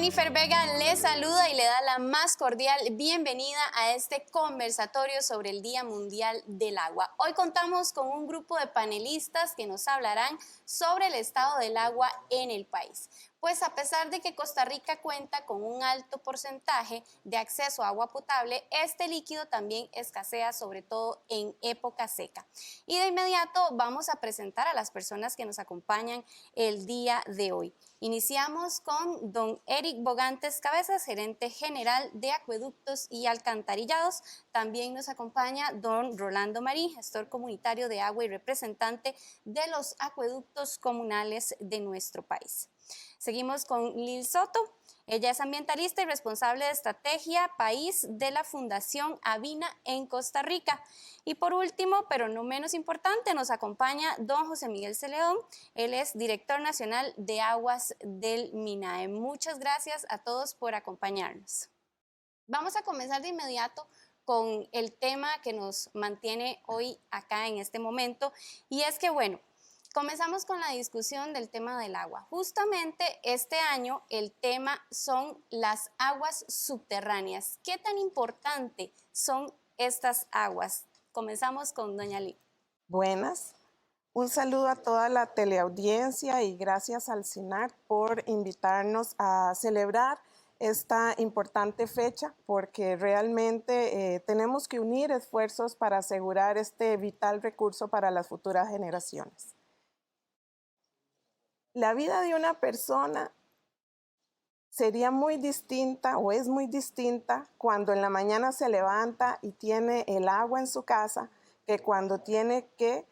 Jennifer Vega le saluda y le da la más cordial bienvenida a este conversatorio sobre el Día Mundial del Agua. Hoy contamos con un grupo de panelistas que nos hablarán sobre el estado del agua en el país. Pues a pesar de que Costa Rica cuenta con un alto porcentaje de acceso a agua potable, este líquido también escasea, sobre todo en época seca. Y de inmediato vamos a presentar a las personas que nos acompañan el día de hoy. Iniciamos con don Eric Bogantes Cabezas, gerente general de Acueductos y Alcantarillados. También nos acompaña don Rolando Marín, gestor comunitario de agua y representante de los acueductos comunales de nuestro país. Seguimos con Lil Soto. Ella es ambientalista y responsable de estrategia país de la Fundación Avina en Costa Rica. Y por último, pero no menos importante, nos acompaña don José Miguel Celedón. Él es director nacional de aguas del MINAE. Muchas gracias a todos por acompañarnos. Vamos a comenzar de inmediato con el tema que nos mantiene hoy acá en este momento, y es que, bueno, comenzamos con la discusión del tema del agua. Justamente este año el tema son las aguas subterráneas. ¿Qué tan importante son estas aguas? Comenzamos con doña Lee. Buenas, un saludo a toda la teleaudiencia y gracias al SINAC por invitarnos a celebrar esta importante fecha, porque realmente tenemos que unir esfuerzos para asegurar este vital recurso para las futuras generaciones. La vida de una persona sería muy distinta o es muy distinta cuando en la mañana se levanta y tiene el agua en su casa que cuando tiene que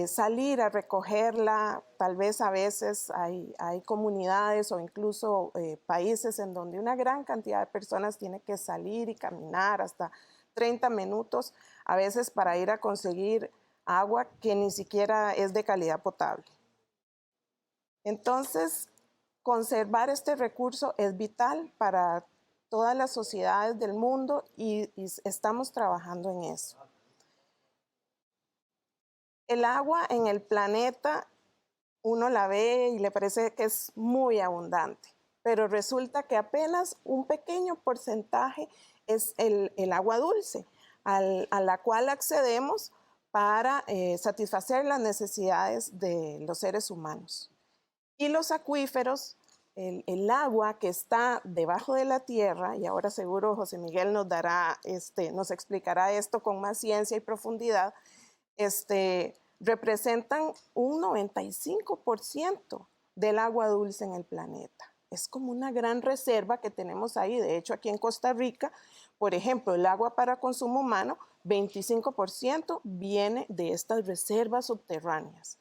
salir a recogerla. Tal vez a veces hay comunidades o incluso países en donde una gran cantidad de personas tiene que salir y caminar hasta 30 minutos a veces para ir a conseguir agua que ni siquiera es de calidad potable. Entonces, conservar este recurso es vital para todas las sociedades del mundo y estamos trabajando en eso. El agua en el planeta, uno la ve y le parece que es muy abundante, pero resulta que apenas un pequeño porcentaje es el agua dulce, a la cual accedemos para satisfacer las necesidades de los seres humanos. Y los acuíferos, el agua que está debajo de la tierra, y ahora seguro José Miguel nos explicará esto con más ciencia y profundidad, representan un 95% del agua dulce en el planeta. Es como una gran reserva que tenemos ahí. De hecho, aquí en Costa Rica, por ejemplo, el agua para consumo humano, 25% viene de estas reservas subterráneas.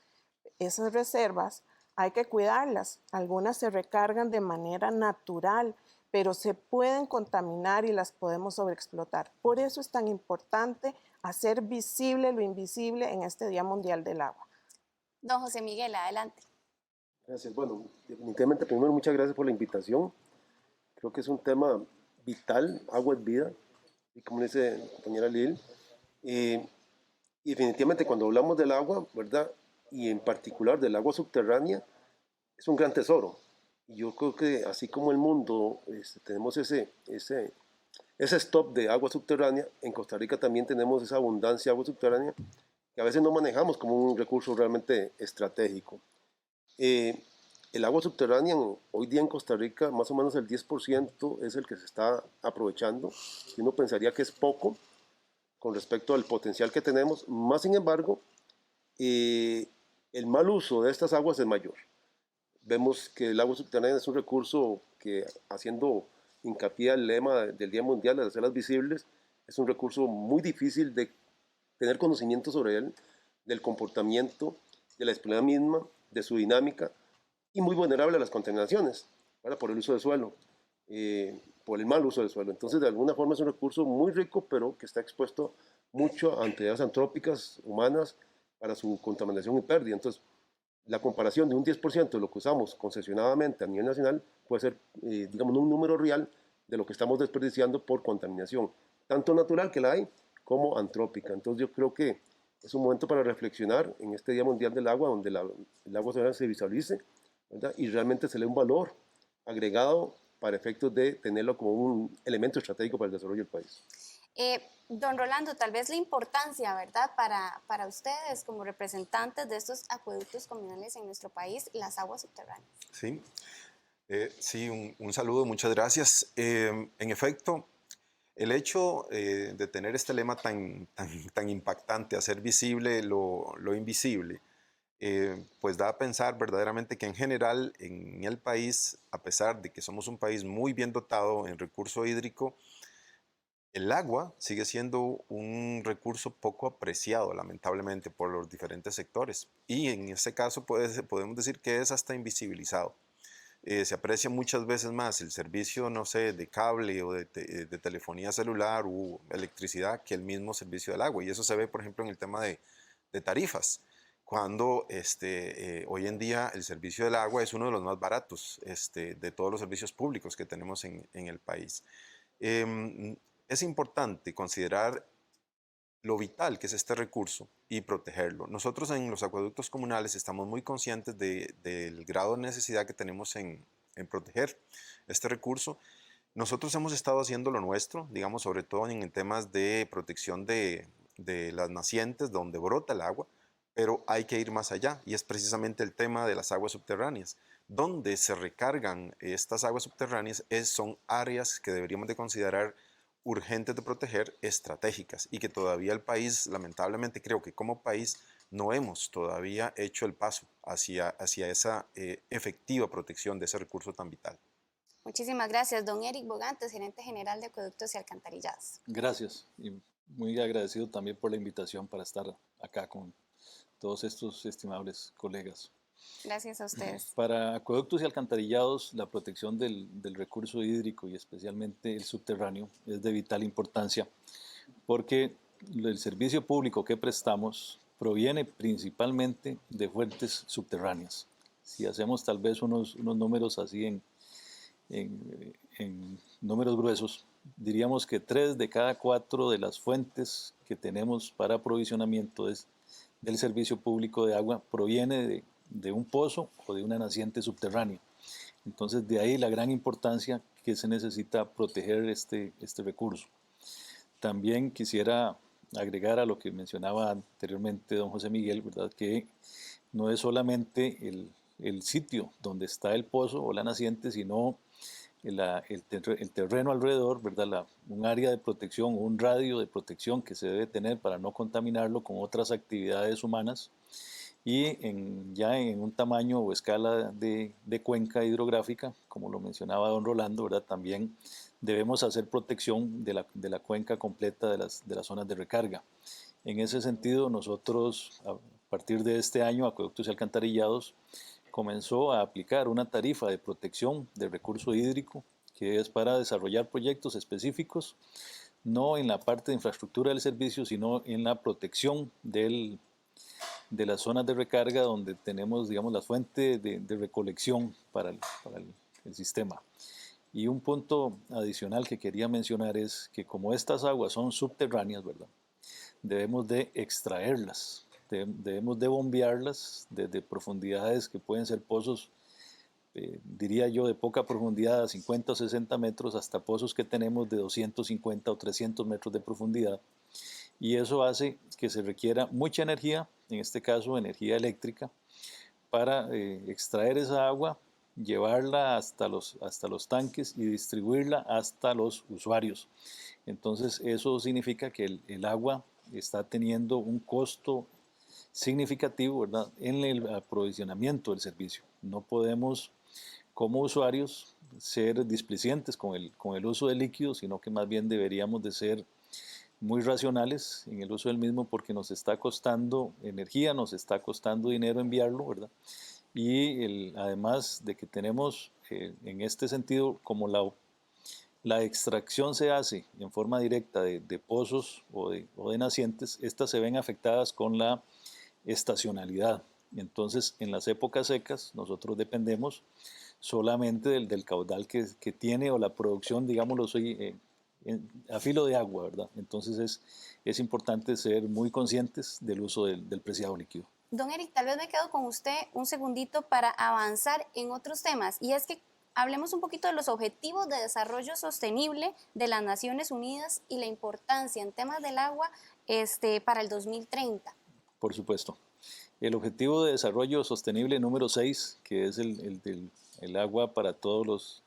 Esas reservas hay que cuidarlas. Algunas se recargan de manera natural, pero se pueden contaminar y las podemos sobreexplotar. Por eso es tan importante hacer visible lo invisible en este Día Mundial del Agua. Don José Miguel, adelante. Gracias. Bueno, definitivamente, primero, muchas gracias por la invitación. Creo que es un tema vital, agua es vida, y como dice la compañera Lil, y definitivamente cuando hablamos del agua, ¿verdad? Y en particular del agua subterránea, es un gran tesoro. Y yo creo que así como el mundo tenemos ese stock de agua subterránea, en Costa Rica también tenemos esa abundancia de agua subterránea que a veces no manejamos como un recurso realmente estratégico. El agua subterránea hoy día en Costa Rica, más o menos el 10% es el que se está aprovechando, y uno pensaría que es poco con respecto al potencial que tenemos. Más sin embargo, el mal uso de estas aguas es mayor. Vemos que el agua subterránea es un recurso que, haciendo hincapié al lema del Día Mundial de hacerlas visibles, es un recurso muy difícil de tener conocimiento sobre él, del comportamiento, de la disponibilidad misma, de su dinámica, y muy vulnerable a las contaminaciones, ¿verdad? Por el uso del suelo, por el mal uso del suelo. Entonces, de alguna forma es un recurso muy rico, pero que está expuesto mucho a actividades antrópicas humanas para su contaminación y pérdida. Entonces, la comparación de un 10% de lo que usamos concesionadamente a nivel nacional puede ser, digamos, un número real de lo que estamos desperdiciando por contaminación, tanto natural que la hay, como antrópica. Entonces yo creo que es un momento para reflexionar en este Día Mundial del Agua, donde el agua se visualice, ¿verdad? Y realmente se le dé un valor agregado para efectos de tenerlo como un elemento estratégico para el desarrollo del país. Don Rolando, tal vez la importancia, ¿verdad?, para ustedes como representantes de estos acueductos comunales en nuestro país, las aguas subterráneas. Sí, sí, un saludo, muchas gracias. En efecto, el hecho de tener este lema tan impactante, hacer visible lo invisible, pues da a pensar verdaderamente que en general en el país, a pesar de que somos un país muy bien dotado en recurso hídrico, el agua sigue siendo un recurso poco apreciado, lamentablemente, por los diferentes sectores. Y en este caso podemos decir que es hasta invisibilizado. Se aprecia muchas veces más el servicio, no sé, de cable o de telefonía celular u electricidad que el mismo servicio del agua. Y eso se ve, por ejemplo, en el tema de tarifas, cuando hoy en día el servicio del agua es uno de los más baratos de todos los servicios públicos que tenemos en el país. Es importante considerar lo vital que es este recurso y protegerlo. Nosotros en los acueductos comunales estamos muy conscientes del grado de necesidad que tenemos en proteger este recurso. Nosotros hemos estado haciendo lo nuestro, digamos, sobre todo en temas de protección de las nacientes donde brota el agua, pero hay que ir más allá y es precisamente el tema de las aguas subterráneas. Donde se recargan estas aguas subterráneas son áreas que deberíamos de considerar urgentes de proteger, estratégicas, y que todavía el país, lamentablemente creo que como país, no hemos todavía hecho el paso hacia esa efectiva protección de ese recurso tan vital. Muchísimas gracias. Don Eric Bogantes, gerente general de Acueductos y Alcantarillados. Gracias y muy agradecido también por la invitación para estar acá con todos estos estimables colegas. Gracias a ustedes. Para acueductos y alcantarillados, la protección del recurso hídrico y especialmente el subterráneo es de vital importancia porque el servicio público que prestamos proviene principalmente de fuentes subterráneas. Si hacemos tal vez unos números así en números gruesos, diríamos que 3 de cada 4 de las fuentes que tenemos para aprovisionamiento del servicio público de agua proviene de un pozo o de una naciente subterránea. Entonces de ahí la gran importancia que se necesita proteger este recurso. También quisiera agregar a lo que mencionaba anteriormente don José Miguel, ¿verdad?, que no es solamente el sitio donde está el pozo o la naciente, sino el terreno alrededor, ¿verdad?, un área de protección o un radio de protección que se debe tener para no contaminarlo con otras actividades humanas y ya en un tamaño o escala de cuenca hidrográfica, como lo mencionaba don Rolando, ¿verdad?, también debemos hacer protección de la cuenca completa de las zonas de recarga. En ese sentido, nosotros, a partir de este año, Acueductos y Alcantarillados comenzó a aplicar una tarifa de protección del recurso hídrico, que es para desarrollar proyectos específicos, no en la parte de infraestructura del servicio, sino en la protección de las zonas de recarga donde tenemos, digamos, la fuente de recolección para el sistema. Y un punto adicional que quería mencionar es que como estas aguas son subterráneas, ¿verdad?, debemos de extraerlas, debemos de bombearlas desde profundidades que pueden ser pozos, diría yo, de poca profundidad, a 50 o 60 metros, hasta pozos que tenemos de 250 o 300 metros de profundidad. Y eso hace que se requiera mucha energía, en este caso energía eléctrica, para extraer esa agua, llevarla hasta los tanques y distribuirla hasta los usuarios. Entonces eso significa que el agua está teniendo un costo significativo, ¿verdad?, en el aprovisionamiento del servicio. No podemos como usuarios ser displicentes con el uso del líquido, sino que más bien deberíamos de ser muy racionales en el uso del mismo porque nos está costando energía, nos está costando dinero enviarlo, ¿verdad? Y además de que tenemos en este sentido, como la extracción se hace en forma directa de pozos o de nacientes, estas se ven afectadas con la estacionalidad. Entonces, en las épocas secas, nosotros dependemos solamente del caudal que tiene o la producción, digámoslo así, a filo de agua, ¿verdad? Entonces es importante ser muy conscientes del uso del preciado líquido. Don Eric, tal vez me quedo con usted un segundito para avanzar en otros temas, y es que hablemos un poquito de los Objetivos de Desarrollo Sostenible de las Naciones Unidas y la importancia en temas del agua para el 2030. Por supuesto. El Objetivo de Desarrollo Sostenible número 6, que es el agua para todos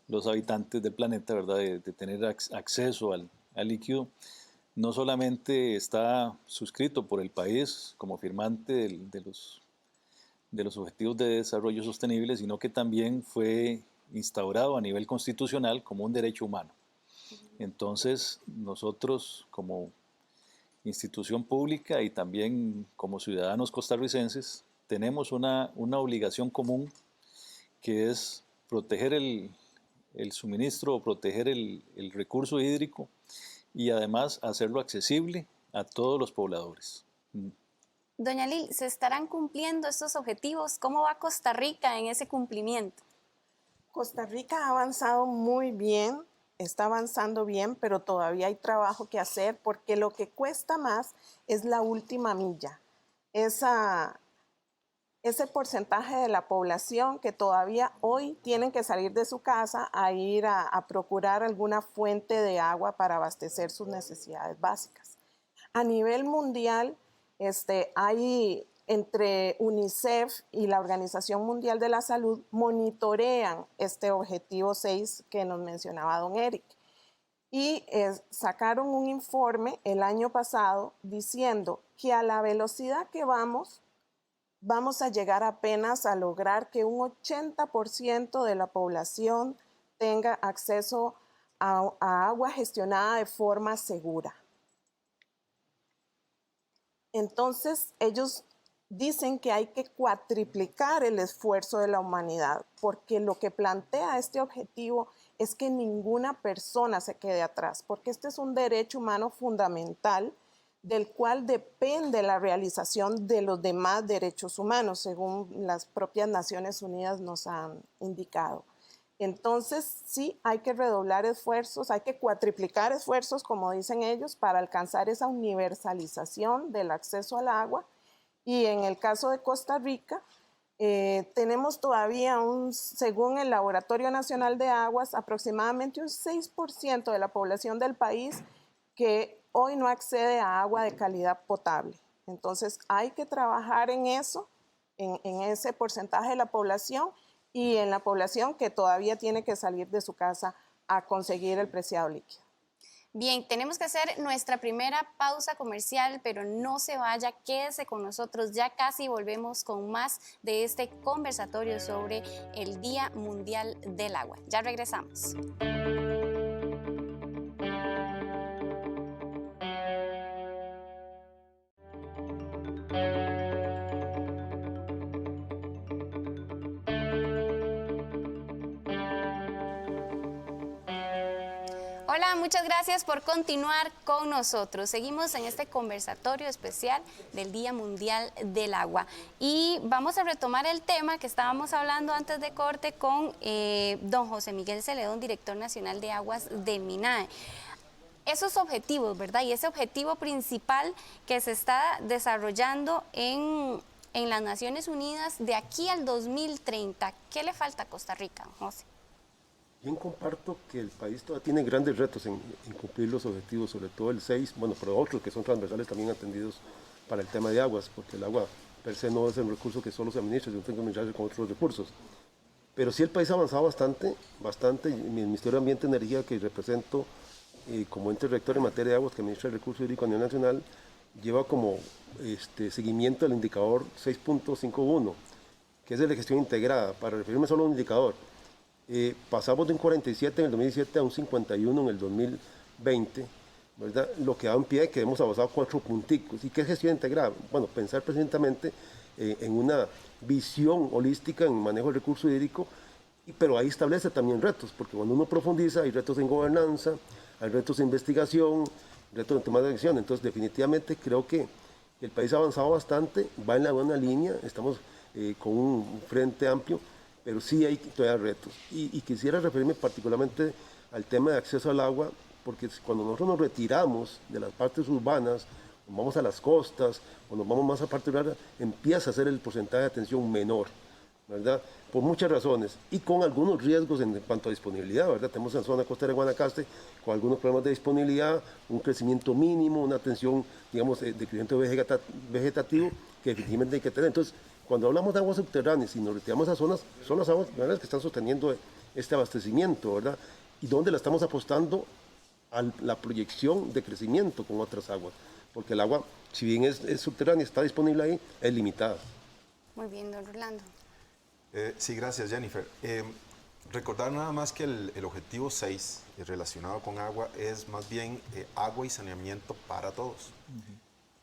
los habitantes del planeta, ¿verdad? De tener acceso al líquido, no solamente está suscrito por el país como firmante de los Objetivos de Desarrollo Sostenible, sino que también fue instaurado a nivel constitucional como un derecho humano. Entonces, nosotros como institución pública y también como ciudadanos costarricenses tenemos una obligación común, que es proteger el suministro o proteger el recurso hídrico y además hacerlo accesible a todos los pobladores. Doña Lil, ¿se estarán cumpliendo estos objetivos? ¿Cómo va Costa Rica en ese cumplimiento? Costa Rica ha avanzado muy bien, está avanzando bien, pero todavía hay trabajo que hacer porque lo que cuesta más es la última milla. Ese porcentaje de la población que todavía hoy tienen que salir de su casa a ir a procurar alguna fuente de agua para abastecer sus necesidades básicas. A nivel mundial, hay entre UNICEF y la Organización Mundial de la Salud monitorean este objetivo 6 que nos mencionaba don Eric. Y sacaron un informe el año pasado diciendo que a la velocidad que vamos a llegar apenas a lograr que un 80% de la población tenga acceso a agua gestionada de forma segura. Entonces, ellos dicen que hay que cuatriplicar el esfuerzo de la humanidad, porque lo que plantea este objetivo es que ninguna persona se quede atrás, porque este es un derecho humano fundamental del cual depende la realización de los demás derechos humanos, según las propias Naciones Unidas nos han indicado. Entonces, sí, hay que redoblar esfuerzos, hay que cuatriplicar esfuerzos, como dicen ellos, para alcanzar esa universalización del acceso al agua. Y en el caso de Costa Rica, tenemos todavía, según el Laboratorio Nacional de Aguas, aproximadamente un 6% de la población del país que hoy no accede a agua de calidad potable. Entonces, hay que trabajar en eso, en ese porcentaje de la población y en la población que todavía tiene que salir de su casa a conseguir el preciado líquido. Bien, tenemos que hacer nuestra primera pausa comercial, pero no se vaya, quédese con nosotros, ya casi volvemos con más de este conversatorio sobre el Día Mundial del Agua. Ya regresamos. Hola, muchas gracias por continuar con nosotros. Seguimos en este conversatorio especial del Día Mundial del Agua y vamos a retomar el tema que estábamos hablando antes de corte con don José Miguel Celedón, director nacional de aguas de MINAE. Esos objetivos, ¿verdad? Y ese objetivo principal que se está desarrollando en las Naciones Unidas de aquí al 2030, ¿qué le falta a Costa Rica, José? Bien comparto que el país todavía tiene grandes retos en cumplir los objetivos, sobre todo el 6, bueno, pero otros que son transversales también atendidos para el tema de aguas, porque el agua per se no es un recurso que solo se administra, sino que tiene que administrarse con otros recursos. Pero sí el país ha avanzado bastante, y el Ministerio de Ambiente y Energía que represento como ente rector en materia de aguas que administra el recurso hídrico a nivel nacional, lleva como seguimiento al indicador 6.51, que es de la gestión integrada. Para referirme solo a un indicador, pasamos de un 47 en el 2017 a un 51 en el 2020, ¿verdad? Lo que da en pie que hemos avanzado 4 punticos. ¿Y qué es gestión integrada? Bueno, pensar precisamente en una visión holística en manejo del recurso hídrico, pero ahí establece también retos, porque cuando uno profundiza hay retos en gobernanza, hay retos en investigación, retos en toma de decisión. Entonces, definitivamente creo que el país ha avanzado bastante, va en la buena línea, estamos con un frente amplio, pero sí hay todavía retos. Y quisiera referirme particularmente al tema de acceso al agua, porque cuando nosotros nos retiramos de las partes urbanas, nos vamos a las costas, o nos vamos más a parte rural, empieza a ser el porcentaje de atención menor, ¿verdad? Por muchas razones y con algunos riesgos en cuanto a disponibilidad, ¿verdad? Tenemos en la zona costera de Guanacaste con algunos problemas de disponibilidad, un crecimiento mínimo, una tensión, digamos, de crecimiento vegetativo que definitivamente hay que tener. Entonces, cuando hablamos de aguas subterráneas y nos retiramos a zonas, son las aguas que están sosteniendo este abastecimiento, ¿verdad? Y donde la estamos apostando a la proyección de crecimiento con otras aguas, porque el agua, si bien es subterránea, está disponible ahí, es limitada. Muy bien, don Rolando. Sí, gracias, Jennifer. Recordar nada más que el objetivo 6 relacionado con agua es más bien agua y saneamiento para todos.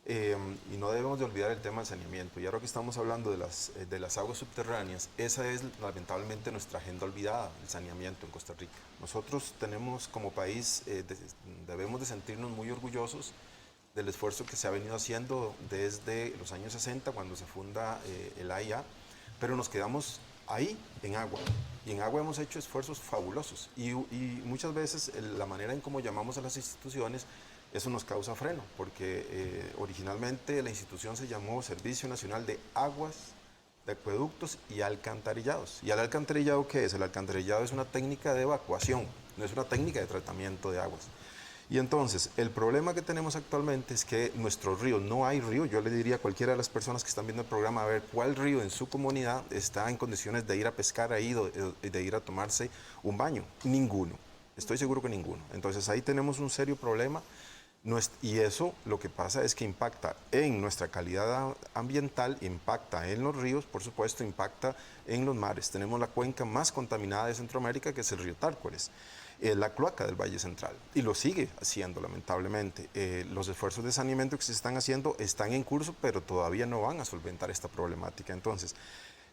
Y no debemos de olvidar el tema del saneamiento. Y ahora que estamos hablando de las aguas subterráneas, esa es lamentablemente nuestra agenda olvidada, el saneamiento en Costa Rica. Nosotros tenemos como país, debemos de sentirnos muy orgullosos del esfuerzo que se ha venido haciendo desde los años 60, cuando se funda el AIA, pero nos quedamos ahí en agua. Y en agua hemos hecho esfuerzos fabulosos. Y muchas veces la manera en cómo llamamos a las instituciones, eso nos causa freno, porque originalmente la institución se llamó Servicio Nacional de Aguas, de Acueductos y Alcantarillados. ¿Y el alcantarillado qué es? El alcantarillado es una técnica de evacuación, no es una técnica de tratamiento de aguas. Y entonces, el problema que tenemos actualmente es que nuestros ríos, no hay río. Yo le diría a cualquiera de las personas que están viendo el programa a ver cuál río en su comunidad está en condiciones de ir a pescar ahí, de ir a tomarse un baño. Ninguno. Estoy seguro que ninguno. Entonces, ahí tenemos un serio problema. Y eso lo que pasa es que impacta en nuestra calidad ambiental, impacta en los ríos, por supuesto, impacta en los mares. Tenemos la cuenca más contaminada de Centroamérica, que es el río Tárcoles, la cloaca del Valle Central, y lo sigue haciendo lamentablemente. Los esfuerzos de saneamiento que se están haciendo están en curso, pero todavía no van a solventar esta problemática. Entonces,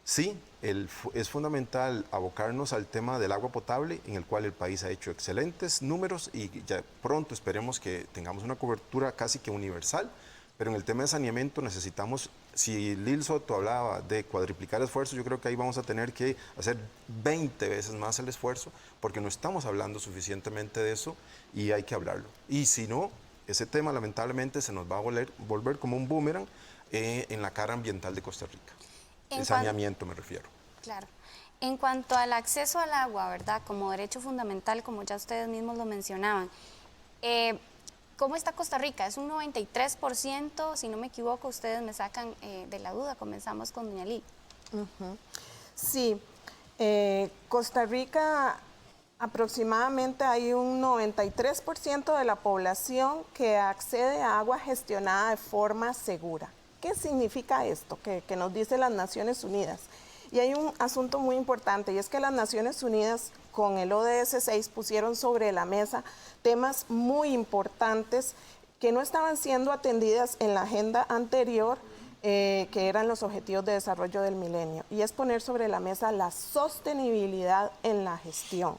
sí, es fundamental abocarnos al tema del agua potable, en el cual el país ha hecho excelentes números y ya pronto esperemos que tengamos una cobertura casi que universal, pero en el tema de saneamiento necesitamos, si Lil Soto hablaba de cuadriplicar esfuerzos, yo creo que ahí vamos a tener que hacer 20 veces más el esfuerzo, porque no estamos hablando suficientemente de eso y hay que hablarlo. Y si no, ese tema lamentablemente se nos va a volver como un boomerang en la cara ambiental de Costa Rica. El saneamiento me refiero. Claro. En cuanto al acceso al agua, ¿verdad? Como derecho fundamental, como ya ustedes mismos lo mencionaban, ¿cómo está Costa Rica? Es un 93%, si no me equivoco, ustedes me sacan de la duda. Comenzamos con doña Lili. Sí, Costa Rica aproximadamente hay un 93% de la población que accede a agua gestionada de forma segura. ¿Qué significa esto que nos dice las Naciones Unidas? Y hay un asunto muy importante, y es que las Naciones Unidas con el ODS 6 pusieron sobre la mesa temas muy importantes que no estaban siendo atendidas en la agenda anterior, que eran los Objetivos de Desarrollo del Milenio, y es poner sobre la mesa la sostenibilidad en la gestión.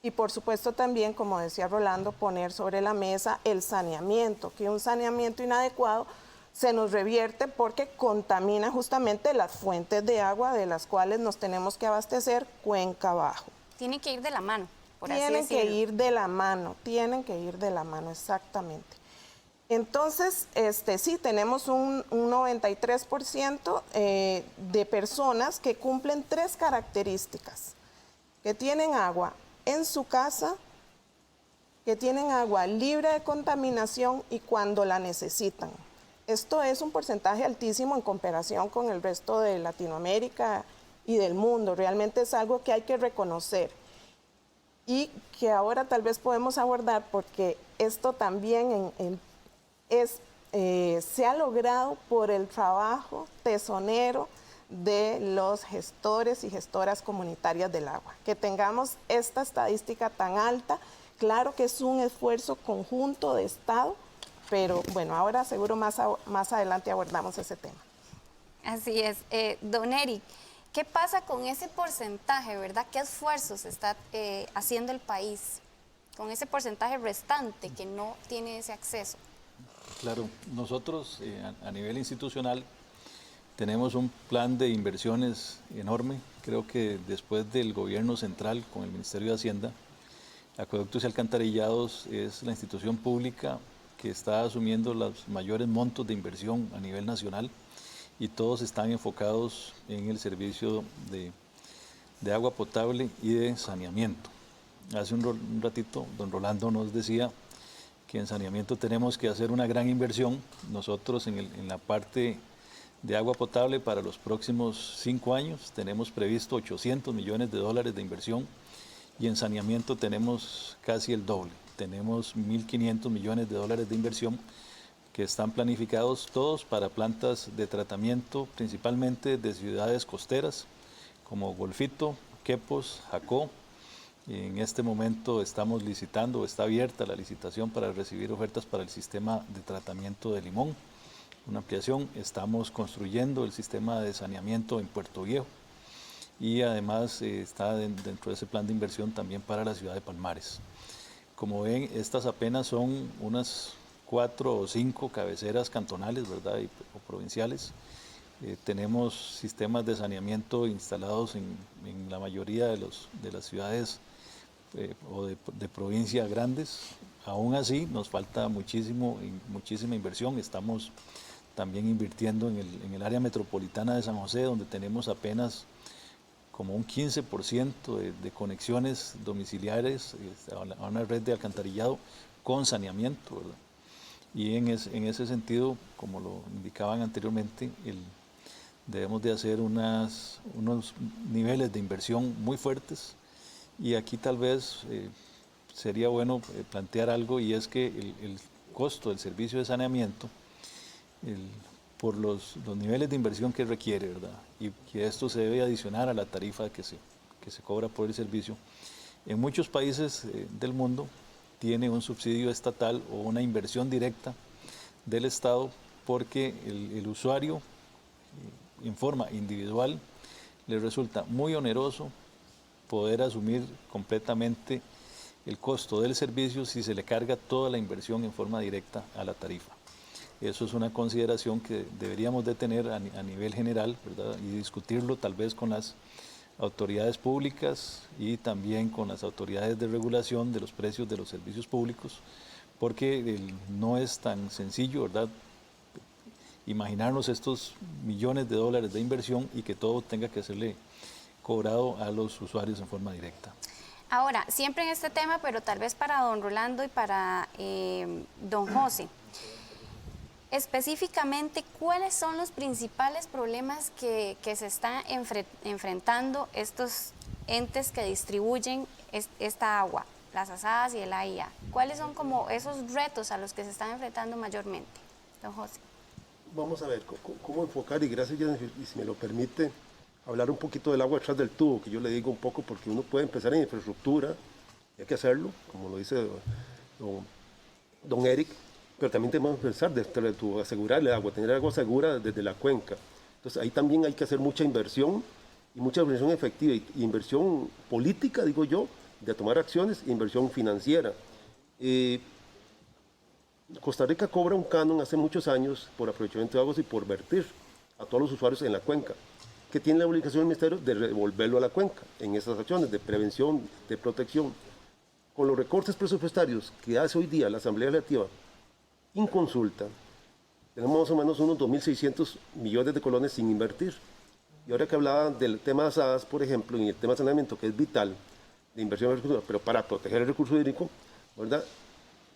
Y por supuesto también, como decía Rolando, poner sobre la mesa el saneamiento, que un saneamiento inadecuado se nos revierte porque contamina justamente las fuentes de agua de las cuales nos tenemos que abastecer cuenca abajo. Tienen que ir de la mano, por así decirlo. Tienen que ir de la mano, exactamente. Entonces, sí, tenemos un 93% de personas que cumplen 3 características, que tienen agua en su casa, que tienen agua libre de contaminación y cuando la necesitan. Esto es un porcentaje altísimo en comparación con el resto de Latinoamérica y del mundo. Realmente es algo que hay que reconocer y que ahora tal vez podemos abordar porque esto también se ha logrado por el trabajo tesonero de los gestores y gestoras comunitarias del agua. Que tengamos esta estadística tan alta, claro que es un esfuerzo conjunto de Estado, pero bueno, ahora seguro más adelante abordamos ese tema. Así es. Don Eric, ¿qué pasa con ese porcentaje, verdad? ¿Qué esfuerzos está haciendo el país con ese porcentaje restante que no tiene ese acceso? Claro, nosotros a nivel institucional tenemos un plan de inversiones enorme. Creo que después del gobierno central con el Ministerio de Hacienda, Acueductos y Alcantarillados es la institución pública que está asumiendo los mayores montos de inversión a nivel nacional y todos están enfocados en el servicio de agua potable y de saneamiento. Hace un ratito don Rolando nos decía que en saneamiento tenemos que hacer una gran inversión. Nosotros en la parte de agua potable para los próximos 5 años tenemos previsto $800 millones de inversión y en saneamiento tenemos casi el doble. Tenemos 1.500 millones de inversión que están planificados todos para plantas de tratamiento, principalmente de ciudades costeras como Golfito, Quepos, Jacó. En este momento estamos licitando, está abierta la licitación para recibir ofertas para el sistema de tratamiento de Limón, una ampliación. Estamos construyendo el sistema de saneamiento en Puerto Viejo y además está dentro de ese plan de inversión también para la ciudad de Palmares. Como ven, estas apenas son unas 4 o 5 cabeceras cantonales, ¿verdad? O provinciales. Tenemos sistemas de saneamiento instalados en la mayoría de las ciudades o de provincias grandes. Aún así, nos falta muchísima inversión. Estamos también invirtiendo en el área metropolitana de San José, donde tenemos apenas como un 15% de conexiones domiciliares a una red de alcantarillado con saneamiento, ¿verdad? Y en ese sentido, como lo indicaban anteriormente, debemos de hacer unos niveles de inversión muy fuertes, y aquí tal vez sería bueno plantear algo, y es que el costo del servicio de saneamiento, por los niveles de inversión que requiere, ¿verdad? Y que esto se debe adicionar a la tarifa que se cobra por el servicio. En muchos países del mundo tiene un subsidio estatal o una inversión directa del Estado, porque el usuario en forma individual le resulta muy oneroso poder asumir completamente el costo del servicio si se le carga toda la inversión en forma directa a la tarifa. Eso es una consideración que deberíamos de tener a nivel general, ¿verdad? Y discutirlo tal vez con las autoridades públicas y también con las autoridades de regulación de los precios de los servicios públicos, porque no es tan sencillo, ¿verdad?, imaginarnos estos millones de dólares de inversión y que todo tenga que serle cobrado a los usuarios en forma directa. Ahora, siempre en este tema, pero tal vez para don Rolando y para don José, específicamente, ¿cuáles son los principales problemas que se están enfrentando estos entes que distribuyen esta agua, las ASAAS y el AIA? ¿Cuáles son como esos retos a los que se están enfrentando mayormente, don José? Vamos a ver cómo enfocar, y gracias, Jennifer, y si me lo permite, hablar un poquito del agua detrás del tubo, que yo le digo un poco, porque uno puede empezar en infraestructura, hay que hacerlo, como lo dice don Eric, pero también tenemos que pensar detrás del tubo, asegurar el agua, tener agua segura desde la cuenca. Entonces ahí también hay que hacer mucha inversión, y mucha inversión efectiva, y inversión política, digo yo, de tomar acciones, e inversión financiera. Costa Rica cobra un canon hace muchos años por aprovechamiento de aguas y por vertir a todos los usuarios en la cuenca, que tiene la obligación del Ministerio de devolverlo a la cuenca en esas acciones de prevención, de protección. Con los recortes presupuestarios que hace hoy día la Asamblea Legislativa en consulta, tenemos más o menos unos 2.600 millones de colones sin invertir. Y ahora que hablaba del tema de ASAAS, por ejemplo, y el tema de saneamiento, que es vital, de inversión en agricultura, pero para proteger el recurso hídrico, ¿verdad?,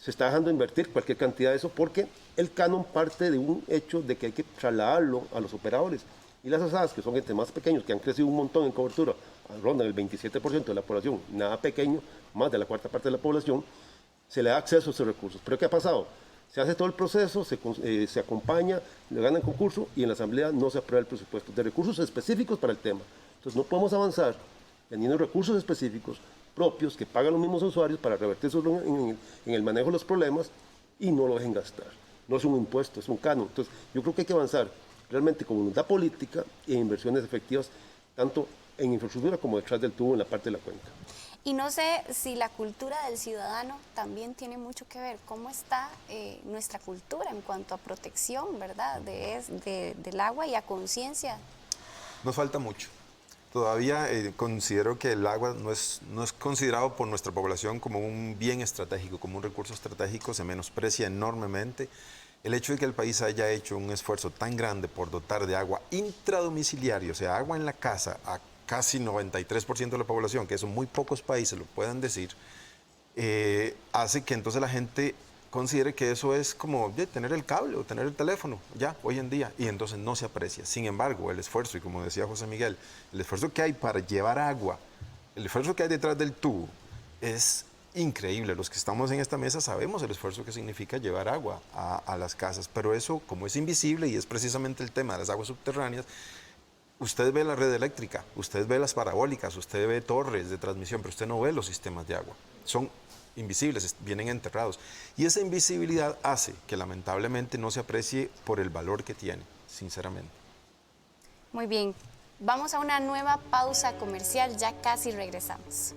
se está dejando de invertir cualquier cantidad de eso, porque el canon parte de un hecho de que hay que trasladarlo a los operadores. Y las ASAAS, que son entes más pequeños, que han crecido un montón en cobertura, rondan el 27% de la población, nada pequeño, más de la cuarta parte de la población, se le da acceso a esos recursos. Pero ¿qué ha pasado? Se hace todo el proceso, se acompaña, le ganan concurso, y en la Asamblea no se aprueba el presupuesto de recursos específicos para el tema. Entonces no podemos avanzar teniendo recursos específicos propios que pagan los mismos usuarios para revertir en el manejo de los problemas y no lo dejen gastar. No es un impuesto, es un canon. Entonces yo creo que hay que avanzar realmente con voluntad política e inversiones efectivas, tanto en infraestructura como detrás del tubo en la parte de la cuenca. Y no sé si la cultura del ciudadano también tiene mucho que ver. ¿Cómo está nuestra cultura en cuanto a protección, verdad, del agua y a conciencia? Nos falta mucho. Todavía considero que el agua no es considerado por nuestra población como un bien estratégico, como un recurso estratégico, se menosprecia enormemente. El hecho de que el país haya hecho un esfuerzo tan grande por dotar de agua intradomiciliaria, o sea, agua en la casa, a casi 93% de la población, que eso muy pocos países lo puedan decir, hace que entonces la gente considere que eso es como tener el cable o tener el teléfono, ya, hoy en día, y entonces no se aprecia. Sin embargo, el esfuerzo, y como decía José Miguel, el esfuerzo que hay para llevar agua, el esfuerzo que hay detrás del tubo, es increíble. Los que estamos en esta mesa sabemos el esfuerzo que significa llevar agua a las casas, pero eso, como es invisible, y es precisamente el tema de las aguas subterráneas, usted ve la red eléctrica, usted ve las parabólicas, usted ve torres de transmisión, pero usted no ve los sistemas de agua. Son invisibles, vienen enterrados. Y esa invisibilidad hace que lamentablemente no se aprecie por el valor que tiene, sinceramente. Muy bien, vamos a una nueva pausa comercial, ya casi regresamos.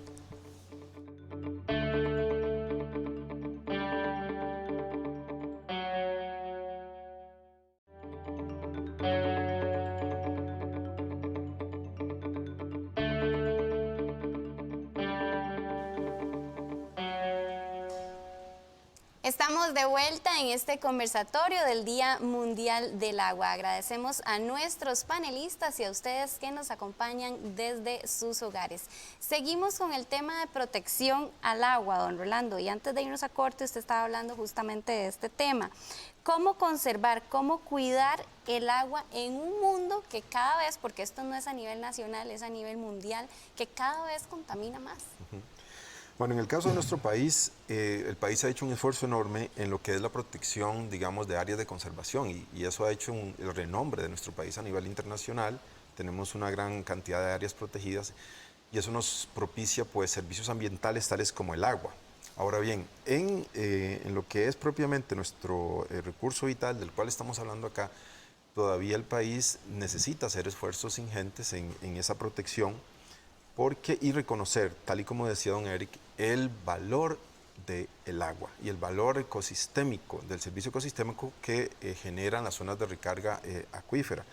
Estamos de vuelta en este conversatorio del Día Mundial del Agua. Agradecemos a nuestros panelistas y a ustedes que nos acompañan desde sus hogares. Seguimos con el tema de protección al agua, don Rolando, y antes de irnos a corte usted estaba hablando justamente de este tema. ¿Cómo conservar, cómo cuidar el agua en un mundo que cada vez, porque esto no es a nivel nacional, es a nivel mundial, que cada vez contamina más? Bueno, en el caso de nuestro país, el país ha hecho un esfuerzo enorme en lo que es la protección, digamos, de áreas de conservación y eso ha hecho el renombre de nuestro país a nivel internacional. Tenemos una gran cantidad de áreas protegidas y eso nos propicia, pues, servicios ambientales tales como el agua. Ahora bien, en lo que es propiamente nuestro recurso vital, del cual estamos hablando acá, todavía el país necesita hacer esfuerzos ingentes en esa protección y reconocer, tal y como decía don Eric, el valor del agua y el valor ecosistémico, del servicio ecosistémico que generan las zonas de recarga acuífera.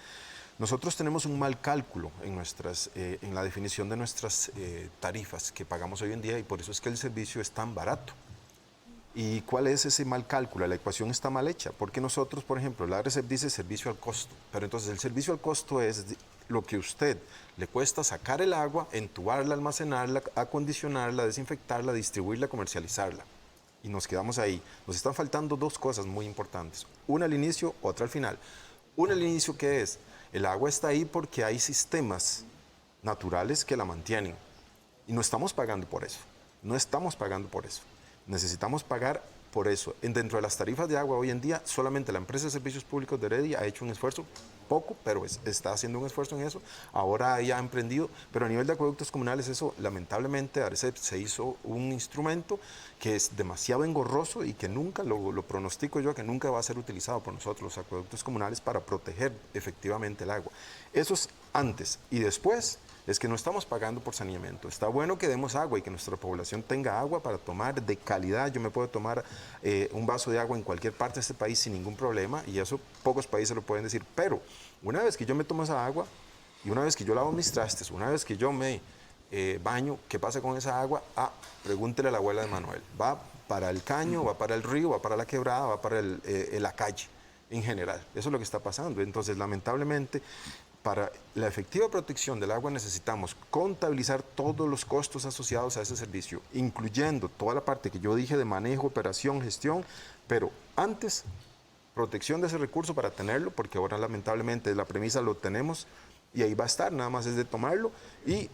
Nosotros tenemos un mal cálculo en la definición de nuestras tarifas que pagamos hoy en día y por eso es que el servicio es tan barato. ¿Y cuál es ese mal cálculo? La ecuación está mal hecha, porque nosotros, por ejemplo, la ARECEP dice servicio al costo, pero entonces el servicio al costo es lo que a usted le cuesta sacar el agua, entubarla, almacenarla, acondicionarla, desinfectarla, distribuirla, comercializarla. Y nos quedamos ahí. Nos están faltando dos cosas muy importantes, una al inicio, otra al final. Una al inicio, ¿qué es? El agua está ahí porque hay sistemas naturales que la mantienen y no estamos pagando por eso, no estamos pagando por eso. Necesitamos pagar por eso. Dentro de las tarifas de agua hoy en día, solamente la empresa de servicios públicos de Heredia ha hecho un esfuerzo, poco, pero está haciendo un esfuerzo en eso. Ahora ya ha emprendido, pero a nivel de acueductos comunales eso, lamentablemente, ARECEP se hizo un instrumento que es demasiado engorroso y que nunca, lo pronostico yo, que nunca va a ser utilizado por nosotros, los acueductos comunales, para proteger efectivamente el agua. Eso es antes y después. Es que no estamos pagando por saneamiento. Está bueno que demos agua y que nuestra población tenga agua para tomar de calidad. Yo me puedo tomar un vaso de agua en cualquier parte de este país sin ningún problema y eso pocos países lo pueden decir. Pero una vez que yo me tomo esa agua y una vez que yo lavo mis trastes, una vez que yo me baño, ¿qué pasa con esa agua? Pregúntele a la abuela de Manuel. Va para el caño, va para el río, va para la quebrada, va para la calle en general. Eso es lo que está pasando. Entonces, lamentablemente, para la efectiva protección del agua necesitamos contabilizar todos los costos asociados a ese servicio, incluyendo toda la parte que yo dije de manejo, operación, gestión, pero antes, protección de ese recurso para tenerlo, porque ahora lamentablemente la premisa lo tenemos y ahí va a estar, nada más es de tomarlo y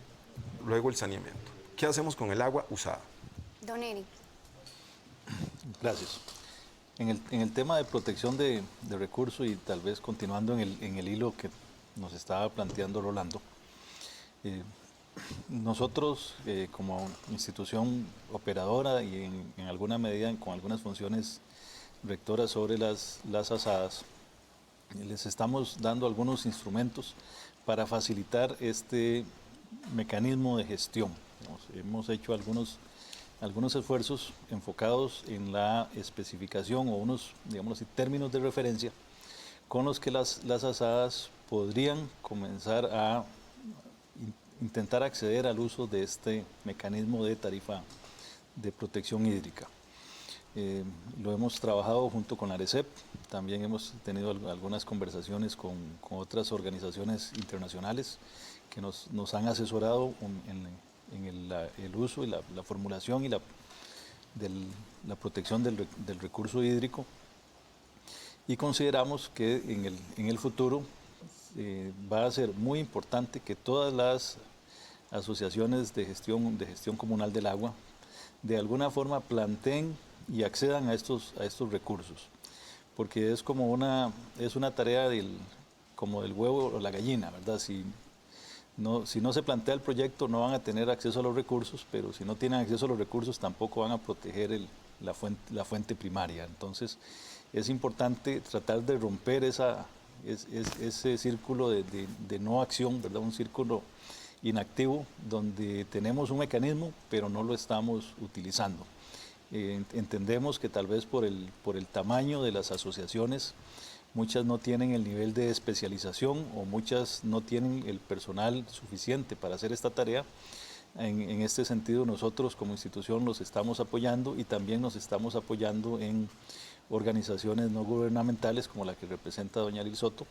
luego el saneamiento. ¿Qué hacemos con el agua usada? Don Eric. Gracias. En el tema de protección de recursos y tal vez continuando en el hilo que nos estaba planteando Rolando, nosotros como institución operadora y en alguna medida con algunas funciones rectoras sobre las asadas, les estamos dando algunos instrumentos para facilitar este mecanismo de gestión. Hemos hecho algunos esfuerzos enfocados en la especificación o unos, digamos así, términos de referencia con los que las asadas podrían comenzar a intentar acceder al uso de este mecanismo de tarifa de protección hídrica. Lo hemos trabajado junto con la ARECEP, también hemos tenido algunas conversaciones con otras organizaciones internacionales que nos han asesorado en el uso y la formulación y la protección del recurso hídrico, y consideramos que en el futuro va a ser muy importante que todas las asociaciones de gestión comunal del agua de alguna forma planteen y accedan a estos recursos, porque es como una tarea como del huevo o la gallina, ¿verdad? Si no se plantea el proyecto, no van a tener acceso a los recursos, pero si no tienen acceso a los recursos tampoco van a proteger la fuente primaria. Entonces es importante tratar de romper ese círculo de no acción, ¿verdad? Un círculo inactivo donde tenemos un mecanismo pero no lo estamos utilizando. Entendemos que tal vez por el tamaño de las asociaciones, muchas no tienen el nivel de especialización o muchas no tienen el personal suficiente para hacer esta tarea. En este sentido, nosotros como institución los estamos apoyando y también nos estamos apoyando en organizaciones no gubernamentales como la que representa doña Lil Soto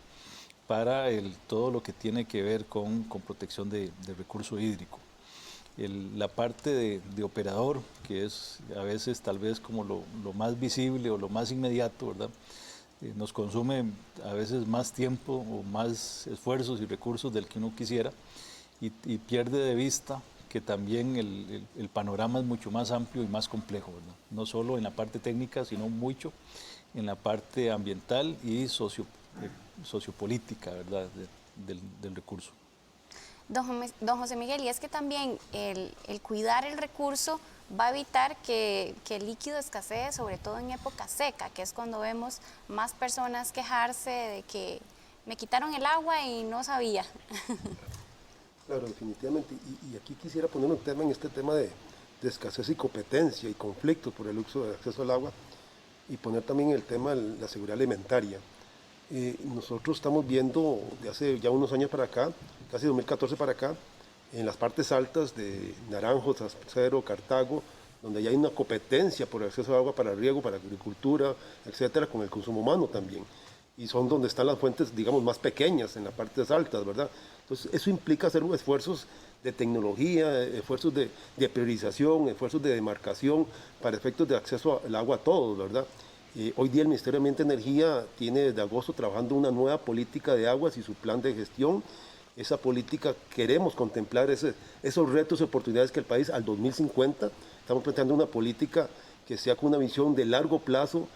para todo lo que tiene que ver con protección de recurso hídrico. La parte de operador, que es a veces tal vez como lo más visible o lo más inmediato, ¿verdad? Nos consume a veces más tiempo o más esfuerzos y recursos del que uno quisiera y pierde de vista que también el panorama es mucho más amplio y más complejo, ¿verdad? No solo en la parte técnica, sino mucho en la parte ambiental y sociopolítica, ¿verdad? del recurso. Don José Miguel, y es que también el cuidar el recurso va a evitar que el líquido escasee, sobre todo en época seca, que es cuando vemos más personas quejarse de que me quitaron el agua y no sabía. Claro, definitivamente. Y aquí quisiera poner un tema en este tema de escasez y competencia y conflictos por el uso de acceso al agua, y poner también el tema de la seguridad alimentaria. Nosotros estamos viendo de hace ya unos años para acá, casi 2014 para acá, en las partes altas de Naranjo, Trascero, Cartago, donde ya hay una competencia por el acceso al agua para riego, para agricultura, etcétera, con el consumo humano también. Y son donde están las fuentes, digamos, más pequeñas, en las partes altas, ¿verdad? Entonces, eso implica hacer esfuerzos de tecnología, esfuerzos de priorización, esfuerzos de demarcación para efectos de acceso al agua a todos, ¿verdad? Hoy día el Ministerio de Ambiente y Energía tiene desde agosto trabajando una nueva política de aguas y su plan de gestión. Esa política queremos contemplar esos retos y oportunidades que el país al 2050, estamos planteando una política que sea con una visión de largo plazo,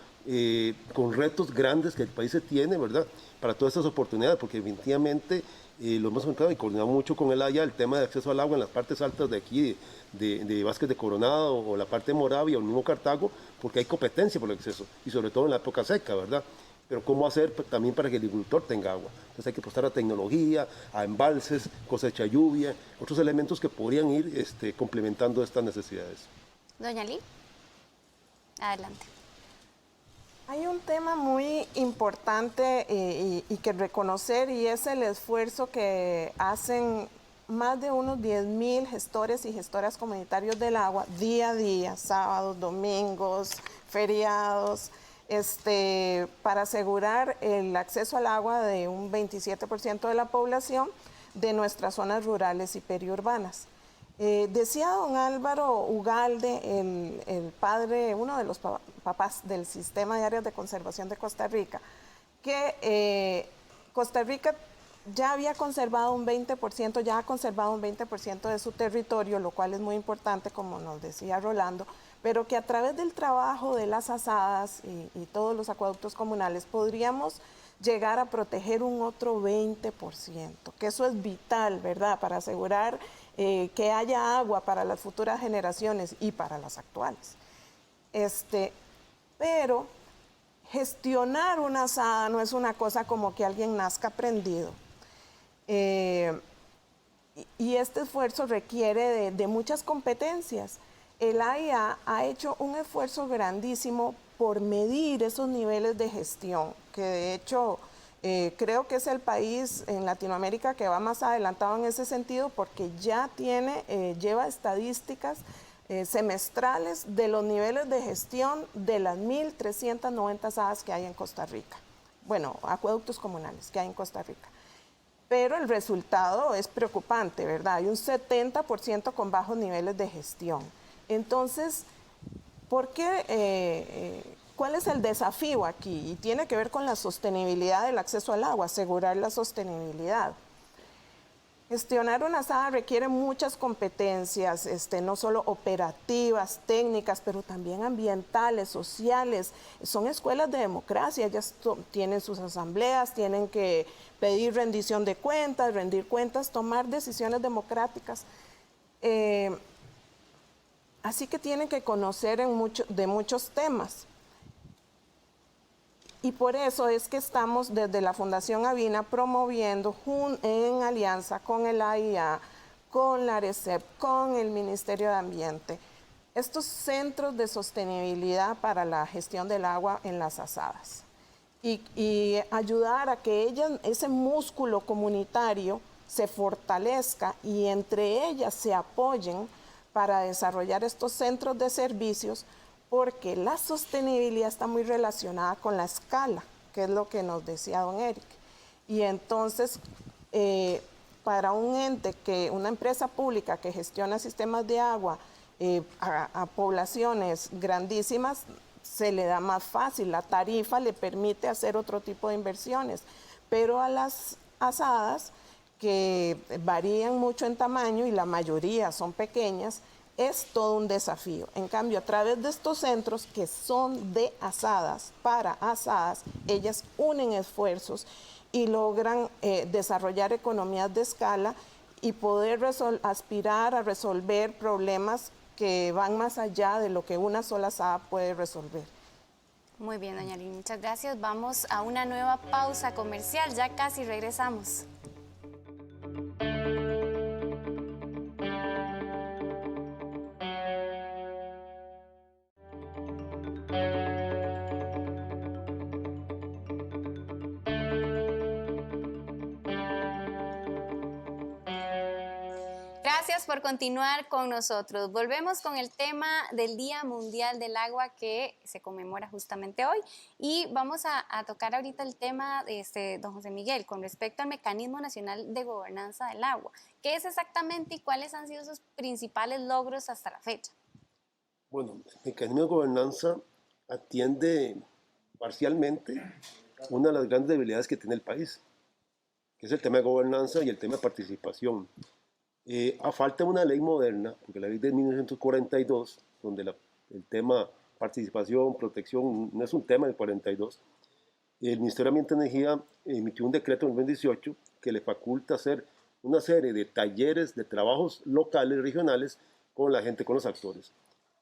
con retos grandes que el país se tiene, ¿verdad? Para todas estas oportunidades, porque definitivamente lo hemos encontrado y coordinado mucho con el AYA, el tema de acceso al agua en las partes altas de aquí, de Vázquez de Coronado o la parte de Moravia o el mismo Cartago, porque hay competencia por el acceso y sobre todo en la época seca, ¿verdad? Pero cómo hacer también para que el agricultor tenga agua. Entonces hay que apostar a tecnología, a embalses, cosecha lluvia, otros elementos que podrían ir complementando estas necesidades. Doña Lee, adelante. Hay un tema muy importante y que reconocer, y es el esfuerzo que hacen más de unos 10,000 gestores y gestoras comunitarios del agua día a día, sábados, domingos, feriados, para asegurar el acceso al agua de un 27% de la población de nuestras zonas rurales y periurbanas. Decía don Álvaro Ugalde, el padre, uno de los papás del Sistema de Áreas de Conservación de Costa Rica, que Costa Rica ya había conservado un 20%, ya ha conservado un 20% de su territorio, lo cual es muy importante, como nos decía Rolando, pero que a través del trabajo de las asadas y todos los acueductos comunales podríamos llegar a proteger un otro 20%, que eso es vital, ¿verdad?, para asegurar que haya agua para las futuras generaciones y para las actuales. Pero gestionar una asada no es una cosa como que alguien nazca aprendido. Y este esfuerzo requiere de muchas competencias. El AIA ha hecho un esfuerzo grandísimo por medir esos niveles de gestión, que de hecho creo que es el país en Latinoamérica que va más adelantado en ese sentido, porque ya lleva estadísticas semestrales de los niveles de gestión de las 1.390 asadas que hay en Costa Rica. Bueno, acueductos comunales que hay en Costa Rica. Pero el resultado es preocupante, ¿verdad? Hay un 70% con bajos niveles de gestión. Entonces, ¿por qué? ¿Cuál es el desafío aquí? Y tiene que ver con la sostenibilidad del acceso al agua, asegurar la sostenibilidad. Gestionar una asada requiere muchas competencias, no solo operativas, técnicas, pero también ambientales, sociales. Son escuelas de democracia, ellas tienen sus asambleas, tienen que pedir rendición de cuentas, rendir cuentas, tomar decisiones democráticas. Así que tienen que conocer de muchos temas. Y por eso es que estamos desde la Fundación Avina promoviendo en alianza con el AIA, con la ARECEP, con el Ministerio de Ambiente, estos centros de sostenibilidad para la gestión del agua en las asadas. Y ayudar a que ese músculo comunitario se fortalezca y entre ellas se apoyen para desarrollar estos centros de servicios, porque la sostenibilidad está muy relacionada con la escala, que es lo que nos decía don Eric. Y entonces, para un ente, una empresa pública que gestiona sistemas de agua a poblaciones grandísimas, se le da más fácil, la tarifa le permite hacer otro tipo de inversiones. Pero a las asadas, que varían mucho en tamaño y la mayoría son pequeñas, es todo un desafío. En cambio, a través de estos centros que son de asadas, para asadas, ellas unen esfuerzos y logran desarrollar economías de escala y poder aspirar a resolver problemas que van más allá de lo que una sola asada puede resolver. Muy bien, doña Lili, muchas gracias. Vamos a una nueva pausa comercial, ya casi regresamos. Gracias por continuar con nosotros. Volvemos con el tema del Día Mundial del Agua que se conmemora justamente hoy y vamos a tocar ahorita el tema de don José Miguel con respecto al Mecanismo Nacional de Gobernanza del Agua. ¿Qué es exactamente y cuáles han sido sus principales logros hasta la fecha? Bueno, el mecanismo de gobernanza atiende parcialmente una de las grandes debilidades que tiene el país, que es el tema de gobernanza y el tema de participación. A falta de una ley moderna, porque la ley de 1942, donde el tema participación, protección, no es un tema del 42, el Ministerio de Ambiente y Energía emitió un decreto en 2018 que le faculta hacer una serie de talleres, de trabajos locales, regionales, con la gente, con los actores.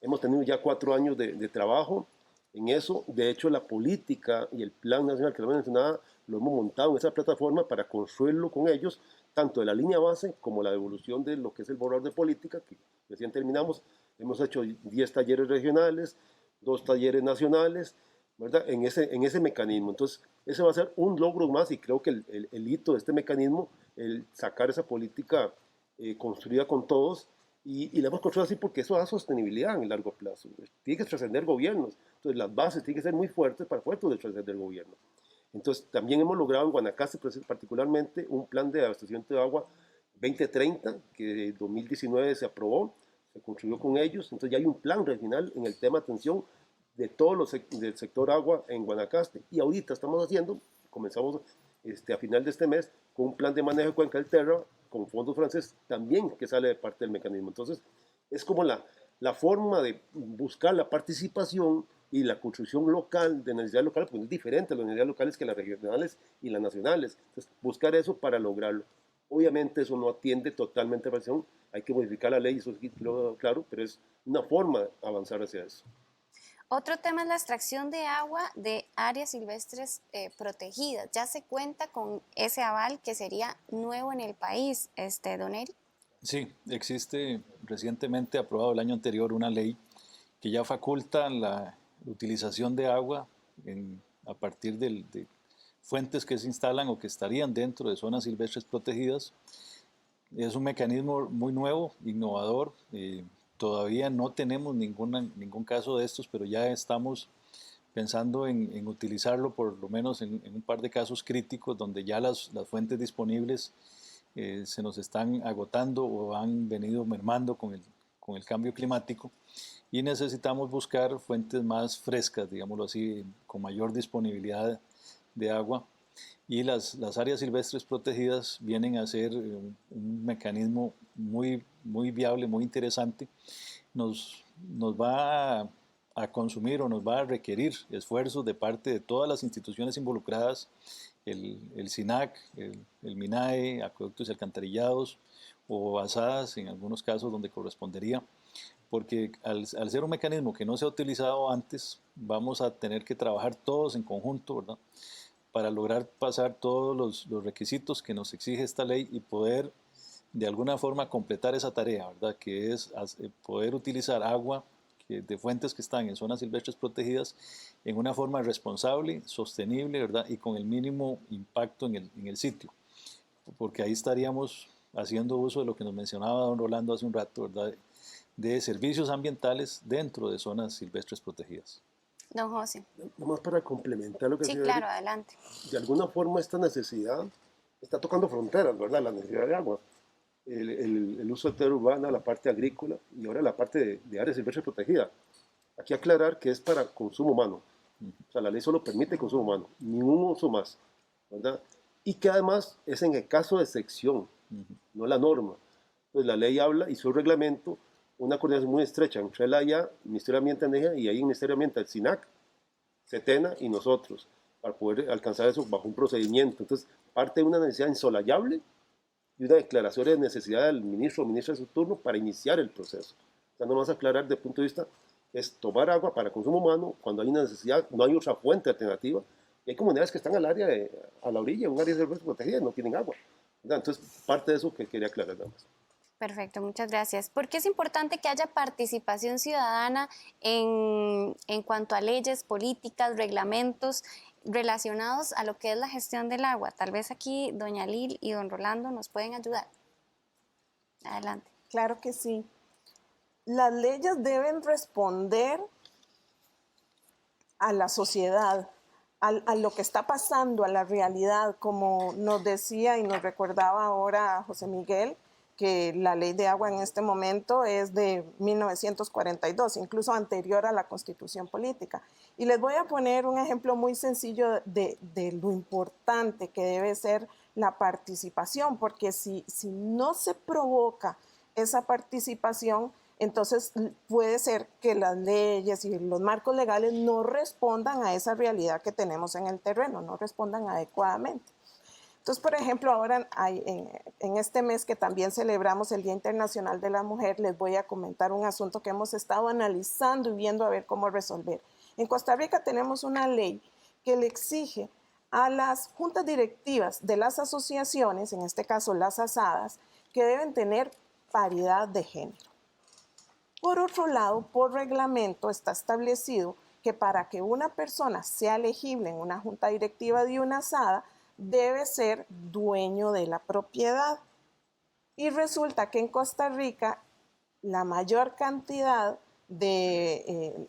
Hemos tenido ya 4 años de trabajo en eso. De hecho, la política y el plan nacional que lo mencionaba, lo hemos montado en esa plataforma para construirlo con ellos, tanto de la línea base como la devolución de lo que es el borrador de política, que recién terminamos. Hemos hecho 10 talleres regionales, 2 talleres nacionales, ¿verdad? En ese mecanismo. Entonces, ese va a ser un logro más y creo que el hito de este mecanismo, el sacar esa política construida con todos, y la hemos construido así porque eso da sostenibilidad en el largo plazo. Tiene que trascender gobiernos. Entonces, las bases tienen que ser muy fuertes para poder trascender gobierno. Entonces, también hemos logrado en Guanacaste particularmente un plan de abastecimiento de agua 2030, que en 2019 se aprobó, se construyó con ellos. Entonces, ya hay un plan regional en el tema de atención de todos los del sector agua en Guanacaste. Y ahorita estamos comenzamos a final de este mes, con un plan de manejo de cuenca del Terra, con fondos franceses también que sale de parte del mecanismo. Entonces, es como la forma de buscar la participación y la construcción local, de necesidades locales, pues es diferente a las necesidades locales que las regionales y las nacionales. Entonces, buscar eso para lograrlo. Obviamente eso no atiende totalmente a la situación, hay que modificar la ley, eso es claro, pero es una forma de avanzar hacia eso. Otro tema es la extracción de agua de áreas silvestres protegidas. ¿Ya se cuenta con ese aval que sería nuevo en el país, don Eric? Sí, existe recientemente aprobado el año anterior una ley que ya faculta la utilización de agua a partir de fuentes que se instalan o que estarían dentro de zonas silvestres protegidas. Es un mecanismo muy nuevo, innovador, todavía no tenemos ningún caso de estos, pero ya estamos pensando en utilizarlo por lo menos en un par de casos críticos donde ya las fuentes disponibles se nos están agotando o han venido mermando con el cambio climático y necesitamos buscar fuentes más frescas, digámoslo así, con mayor disponibilidad de agua. Y las áreas silvestres protegidas vienen a ser un mecanismo muy, muy viable, muy interesante. Nos va a consumir o nos va a requerir esfuerzos de parte de todas las instituciones involucradas, el SINAC, el MINAE, acueductos y alcantarillados, o asadas en algunos casos donde correspondería, porque al ser un mecanismo que no se ha utilizado antes, vamos a tener que trabajar todos en conjunto, ¿verdad?, para lograr pasar todos los requisitos que nos exige esta ley y poder de alguna forma completar esa tarea, ¿verdad?, que es poder utilizar agua de fuentes que están en zonas silvestres protegidas en una forma responsable, sostenible, ¿verdad?, y con el mínimo impacto en el sitio, porque ahí estaríamos haciendo uso de lo que nos mencionaba don Rolando hace un rato, ¿verdad?, de servicios ambientales dentro de zonas silvestres protegidas. Don José. Nomás para complementar lo que Sí, decía claro, Eric, adelante. de alguna forma esta necesidad está tocando fronteras, ¿verdad? La necesidad de agua. El uso de tierra urbana, la parte agrícola y ahora la parte de áreas silvestres protegidas. Aquí aclarar que es para consumo humano. O sea, la ley solo permite consumo humano, ningún uso más, ¿verdad? Y que además es en el caso de excepción, no la norma. Pues la ley habla y su reglamento, una coordinación muy estrecha entre el AIA, el Ministerio de Ambiente y Energía, y ahí el Ministerio de Ambiente, el SINAC, CETENA y nosotros, para poder alcanzar eso bajo un procedimiento. Entonces, parte de una necesidad insolayable y una declaración de necesidad del ministro o ministra de su turno para iniciar el proceso. O sea, no vamos a aclarar desde el punto de vista, es tomar agua para consumo humano cuando hay una necesidad, no hay otra fuente alternativa. Y hay comunidades que están al área a la orilla, un área de protegida y no tienen agua, ¿verdad? Entonces, parte de eso que quería aclarar nada más. Perfecto, muchas gracias. ¿Por qué es importante que haya participación ciudadana en cuanto a leyes, políticas, reglamentos relacionados a lo que es la gestión del agua? Tal vez aquí doña Lil y don Rolando nos pueden ayudar. Adelante. Claro que sí. Las leyes deben responder a la sociedad, a lo que está pasando, a la realidad, como nos decía y nos recordaba ahora José Miguel, que la ley de agua en este momento es de 1942, incluso anterior a la Constitución Política. Y les voy a poner un ejemplo muy sencillo de lo importante que debe ser la participación, porque si no se provoca esa participación, entonces puede ser que las leyes y los marcos legales no respondan a esa realidad que tenemos en el terreno, no respondan adecuadamente. Entonces, por ejemplo, ahora en este mes que también celebramos el Día Internacional de la Mujer, les voy a comentar un asunto que hemos estado analizando y viendo a ver cómo resolver. En Costa Rica tenemos una ley que le exige a las juntas directivas de las asociaciones, en este caso las asadas, que deben tener paridad de género. Por otro lado, por reglamento está establecido que para que una persona sea elegible en una junta directiva de una asada, debe ser dueño de la propiedad. Y resulta que en Costa Rica la mayor cantidad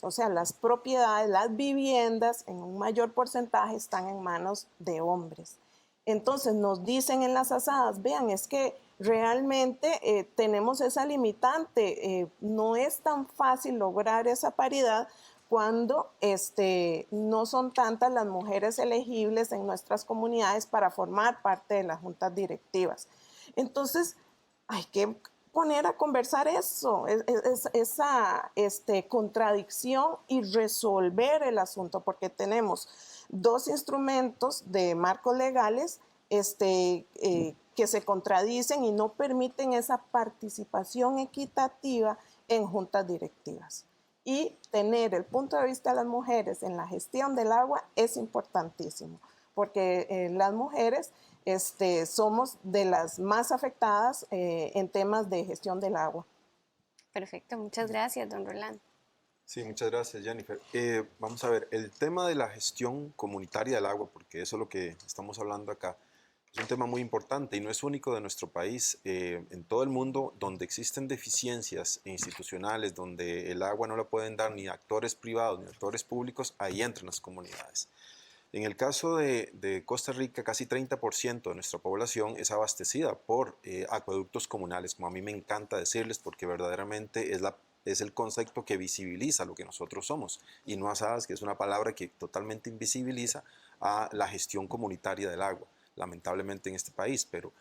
o sea, las propiedades, las viviendas, en un mayor porcentaje están en manos de hombres. Entonces nos dicen en las asadas, vean, es que realmente tenemos esa limitante, no es tan fácil lograr esa paridad cuando no son tantas las mujeres elegibles en nuestras comunidades para formar parte de las juntas directivas. Entonces, hay que poner a conversar eso, esa contradicción y resolver el asunto, porque tenemos dos instrumentos de marcos legales que se contradicen y no permiten esa participación equitativa en juntas directivas. Y tener el punto de vista de las mujeres en la gestión del agua es importantísimo, porque las mujeres somos de las más afectadas en temas de gestión del agua. Perfecto, muchas gracias, don Rolando. Sí, muchas gracias, Jennifer. Vamos a ver, el tema de la gestión comunitaria del agua, porque eso es lo que estamos hablando acá, Es un tema muy importante y no es único de nuestro país. En todo el mundo, donde existen deficiencias institucionales, donde el agua no la pueden dar ni actores privados ni actores públicos, ahí entran las comunidades. En el caso de Costa Rica, casi 30% de nuestra población es abastecida por acueductos comunales, como a mí me encanta decirles, porque verdaderamente es el concepto que visibiliza lo que nosotros somos, y no asadas, que es una palabra que totalmente invisibiliza a la gestión comunitaria del agua, lamentablemente en este país. Pero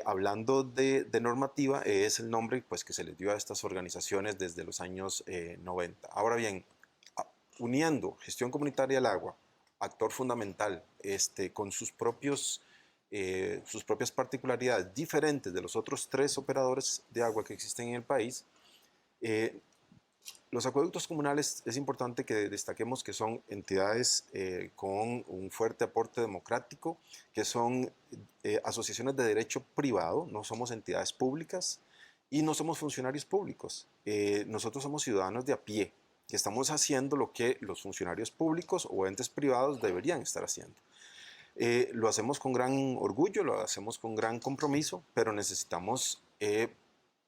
hablando de normativa, es el nombre pues, que se les dio a estas organizaciones desde los años 90. Ahora bien, uniendo gestión comunitaria del agua, actor fundamental, con sus propias particularidades diferentes de los otros 3 operadores de agua que existen en el país. Los acueductos comunales es importante que destaquemos que son entidades con un fuerte aporte democrático, que son asociaciones de derecho privado, no somos entidades públicas y no somos funcionarios públicos. Nosotros somos ciudadanos de a pie, que estamos haciendo lo que los funcionarios públicos o entes privados deberían estar haciendo. Lo hacemos con gran orgullo, lo hacemos con gran compromiso, pero necesitamos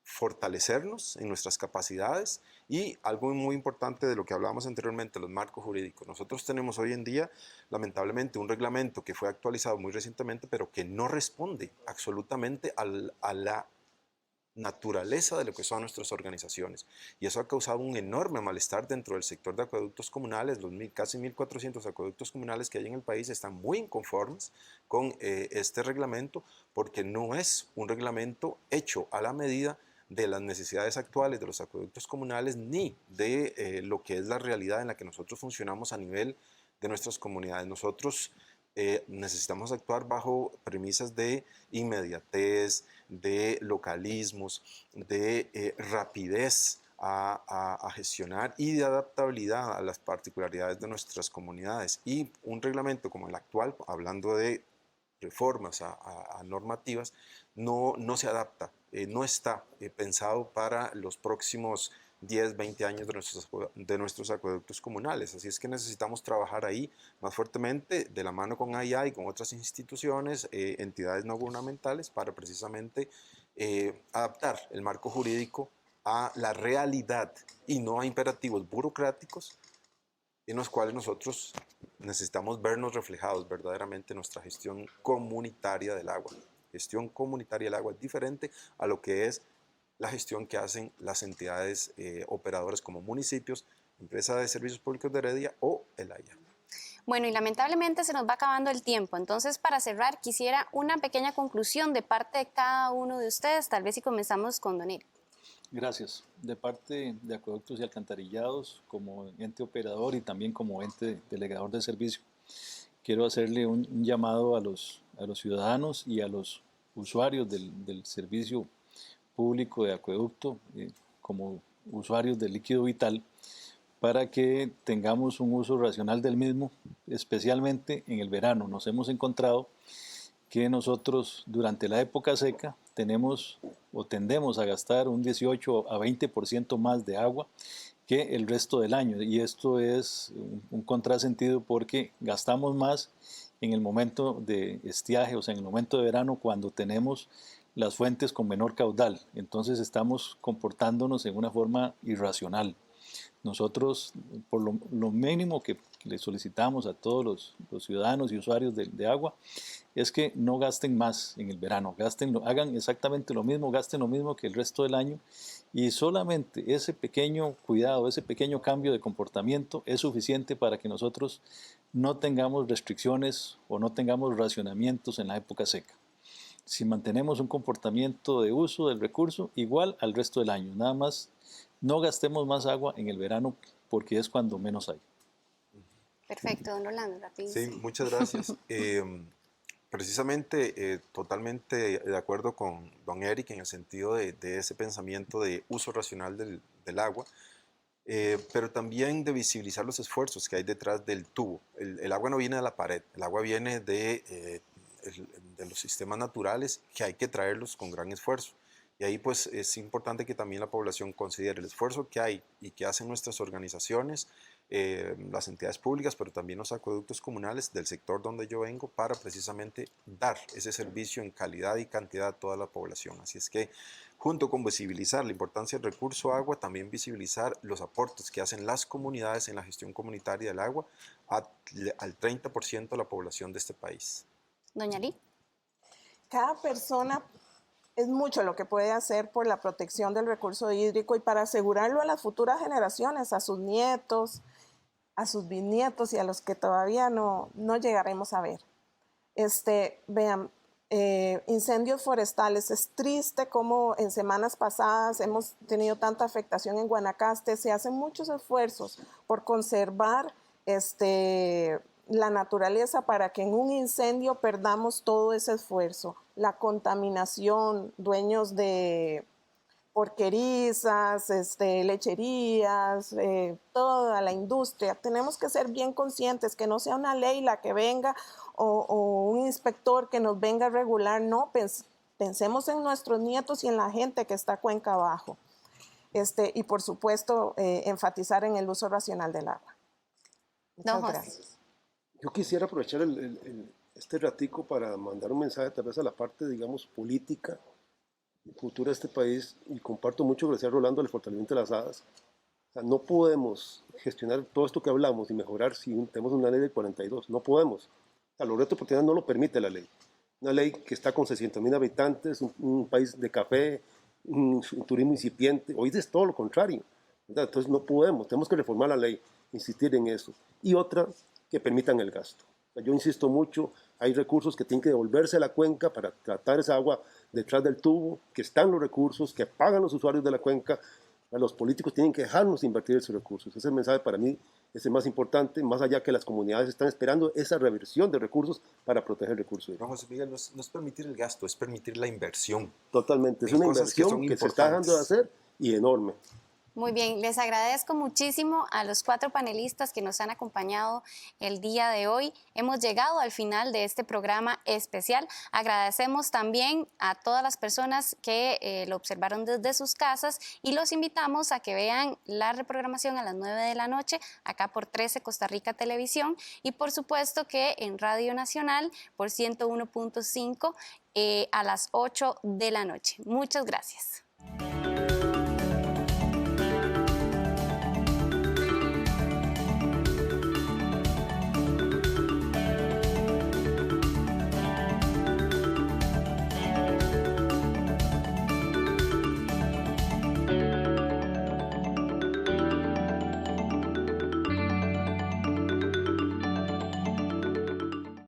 fortalecernos en nuestras capacidades y algo muy importante de lo que hablábamos anteriormente, los marcos jurídicos. Nosotros tenemos hoy en día, lamentablemente, un reglamento que fue actualizado muy recientemente, pero que no responde absolutamente a la naturaleza de lo que son nuestras organizaciones, y eso ha causado un enorme malestar dentro del sector de acueductos comunales. Los casi 1.400 acueductos comunales que hay en el país están muy inconformes con este reglamento, porque no es un reglamento hecho a la medida de las necesidades actuales de los acueductos comunales, ni de lo que es la realidad en la que nosotros funcionamos a nivel de nuestras comunidades. Nosotros necesitamos actuar bajo premisas de inmediatez, de localismos, de rapidez a gestionar y de adaptabilidad a las particularidades de nuestras comunidades. Y un reglamento como el actual, hablando de reformas a normativas, no se adapta, no está pensado para los próximos 10, 20 años de nuestros acueductos comunales. Así es que necesitamos trabajar ahí más fuertemente de la mano con AIA y con otras instituciones, entidades no gubernamentales, para precisamente adaptar el marco jurídico a la realidad y no a imperativos burocráticos en los cuales nosotros necesitamos vernos reflejados verdaderamente en nuestra gestión comunitaria del agua. Gestión comunitaria del agua es diferente a lo que es la gestión que hacen las entidades operadoras como municipios, Empresa de Servicios Públicos de Heredia o el AIA. Bueno, y lamentablemente se nos va acabando el tiempo, entonces para cerrar quisiera una pequeña conclusión de parte de cada uno de ustedes, tal vez si comenzamos con Don Eric. Gracias. De parte de Acueductos y Alcantarillados, como ente operador y también como ente delegador de servicio, quiero hacerle un llamado a los ciudadanos y a los usuarios del servicio público de acueducto, como usuarios del líquido vital, para que tengamos un uso racional del mismo, especialmente en el verano. Nos hemos encontrado que nosotros durante la época seca tenemos o tendemos a gastar un 18 a 20% más de agua que el resto del año, y esto es un contrasentido porque gastamos más en el momento de estiaje, o sea, en el momento de verano, cuando tenemos las fuentes con menor caudal. Entonces estamos comportándonos en una forma irracional. Nosotros, por lo mínimo que le solicitamos a todos los ciudadanos y usuarios de agua, es que no gasten más en el verano, hagan exactamente lo mismo, gasten lo mismo que el resto del año, y solamente ese pequeño cuidado, ese pequeño cambio de comportamiento es suficiente para que nosotros no tengamos restricciones o no tengamos racionamientos en la época seca. Si mantenemos un comportamiento de uso del recurso igual al resto del año, nada más no gastemos más agua en el verano porque es cuando menos hay. Perfecto, don Rolando, rapidísimo. Sí, muchas gracias. Precisamente, totalmente de acuerdo con don Eric en el sentido de ese pensamiento de uso racional del agua, pero también de visibilizar los esfuerzos que hay detrás del tubo. El agua no viene de la pared, el agua viene de los sistemas naturales, que hay que traerlos con gran esfuerzo. Y ahí pues es importante que también la población considere el esfuerzo que hay y que hacen nuestras organizaciones las entidades públicas, pero también los acueductos comunales del sector donde yo vengo para precisamente dar ese servicio en calidad y cantidad a toda la población. Así es que junto con visibilizar la importancia del recurso agua, también visibilizar los aportes que hacen las comunidades en la gestión comunitaria del agua al 30% de la población de este país. Doña Lee. Cada persona es mucho lo que puede hacer por la protección del recurso hídrico y para asegurarlo a las futuras generaciones, a sus nietos, a sus bisnietos y a los que todavía no llegaremos a ver. Vean, incendios forestales, es triste como en semanas pasadas hemos tenido tanta afectación en Guanacaste, se hacen muchos esfuerzos por conservar la naturaleza para que en un incendio perdamos todo ese esfuerzo, la contaminación, dueños de porquerizas, lecherías, toda la industria. Tenemos que ser bien conscientes que no sea una ley la que venga o un inspector que nos venga a regular. No, pensemos en nuestros nietos y en la gente que está cuenca abajo. Y por supuesto, enfatizar en el uso racional del agua. Muchas gracias. Yo quisiera aprovechar este ratico para mandar un mensaje tal vez a la parte, digamos, política futura de este país, y comparto mucho lo que decía Rolando, el fortalecimiento de las hadas. O sea, no podemos gestionar todo esto que hablamos y mejorar si tenemos una ley del 42, no podemos. O sea, los retos de oportunidad no lo permite la ley. Una ley que está con 600,000 habitantes, un país de café, un turismo incipiente, hoy es todo lo contrario, ¿verdad? Entonces no podemos, tenemos que reformar la ley, insistir en eso. Y otra, que permitan el gasto. O sea, yo insisto mucho, hay recursos que tienen que devolverse a la cuenca para tratar esa agua detrás del tubo, que están los recursos, que pagan los usuarios de la cuenca. Los políticos tienen que dejarnos invertir esos recursos. Ese mensaje para mí es el más importante, más allá que las comunidades están esperando esa reversión de recursos para proteger recursos. Don José Miguel, no es permitir el gasto, es permitir la inversión. Totalmente, es una inversión que se está dejando de hacer y enorme. Muy bien, les agradezco muchísimo a los 4 panelistas que nos han acompañado el día de hoy. Hemos llegado al final de este programa especial. Agradecemos también a todas las personas que lo observaron desde sus casas y los invitamos a que vean la reprogramación a las 9 de la noche acá por 13 Costa Rica Televisión y por supuesto que en Radio Nacional por 101.5 a las 8 de la noche. Muchas gracias.